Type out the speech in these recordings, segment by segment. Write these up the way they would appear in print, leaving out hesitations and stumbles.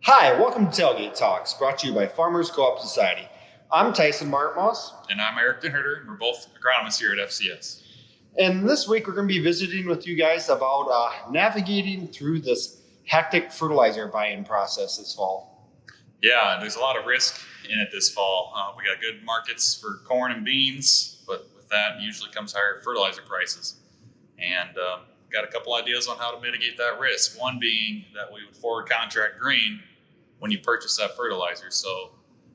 Hi, welcome to Tailgate Talks, brought to you by Farmers Co-op Society. I'm Tyson Martinmaas. And I'm Aric, and we're both agronomists here at FCS. And this week we're going to be visiting with you guys about navigating through this hectic fertilizer buying process this fall. Yeah, there's a lot of risk in it this fall. We got good markets for corn and beans, but with that usually comes higher fertilizer prices. And got a couple ideas on how to mitigate that risk. One being that we would forward contract green when you purchase that fertilizer. So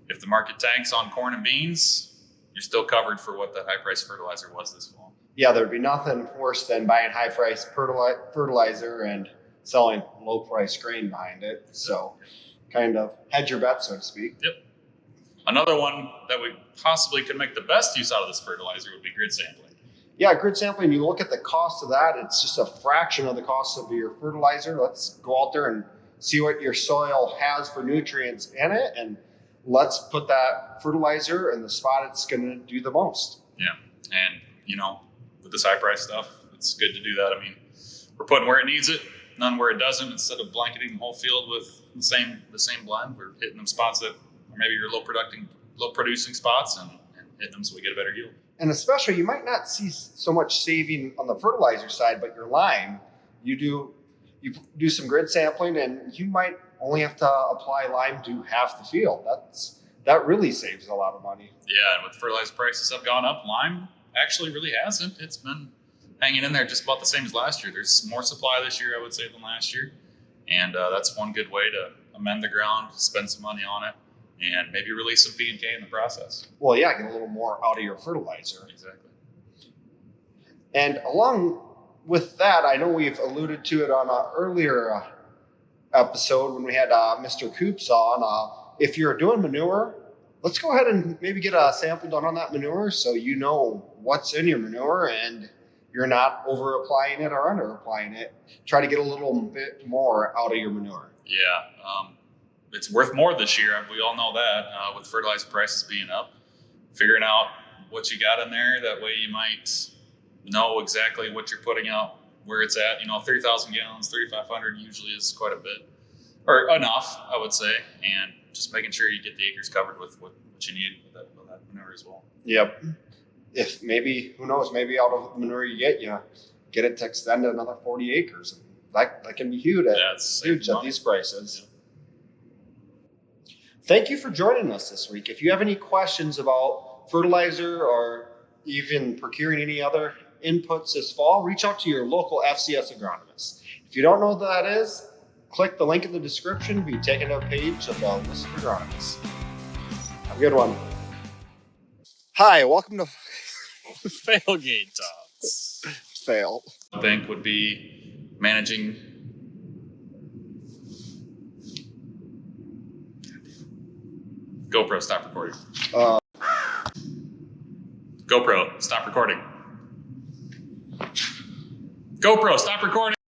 if the market tanks on corn and beans, you're still covered for what that high price fertilizer was this fall. Yeah, there'd be nothing worse than buying high price fertilizer and selling low price grain behind it. So kind of hedge your bet, so to speak. Yep. Another one that we possibly could make the best use out of this fertilizer would be grid sampling. Yeah, grid sampling, you look at the cost of that, it's just a fraction of the cost of your fertilizer. Let's go out there and see what your soil has for nutrients in it, and let's put that fertilizer in the spot it's going to do the most. Yeah, and with this high price stuff, it's good to do that. I mean, we're putting where it needs it, none where it doesn't. Instead of blanketing the whole field with the same blend, we're hitting them spots that are maybe your low producing spots and hitting them so we get a better yield. And especially, you might not see so much saving on the fertilizer side, but your lime, you do some grid sampling, and you might only have to apply lime to half the field. That really saves a lot of money. Yeah, and with fertilizer prices have gone up, lime actually really hasn't. It's been hanging in there just about the same as last year. There's more supply this year, I would say, than last year. And that's one good way to amend the ground, spend some money on it, and maybe release some P&K in the process. Well, yeah, get a little more out of your fertilizer. Exactly. And along with that, I know we've alluded to it on an earlier episode when we had Mr. Coops on. If you're doing manure, let's go ahead and maybe get a sample done on that manure so you know what's in your manure and you're not over applying it or under applying it. Try to get a little bit more out of your manure. Yeah, it's worth more this year. We all know that with fertilizer prices being up. Figuring out what you got in there, that way you might know exactly what you're putting out, where it's at. 30,000 gallons, 3,500 usually is quite a bit, or enough, I would say, and just making sure you get the acres covered with what you need with that manure as well. Yep. If maybe, who knows, maybe out of the manure you get it to extend to another 40 acres. That can be huge at these prices. Yeah. Thank you for joining us this week. If you have any questions about fertilizer or even procuring any other inputs this fall, reach out to your local FCS Agronomist. If you don't know what that is, click the link in the description, be taken to a page of the list of agronomists. Have a good one. Hi, welcome to Tailgate Talks. Fail. I think would be managing. GoPro, stop recording. GoPro, stop recording. GoPro, stop recording.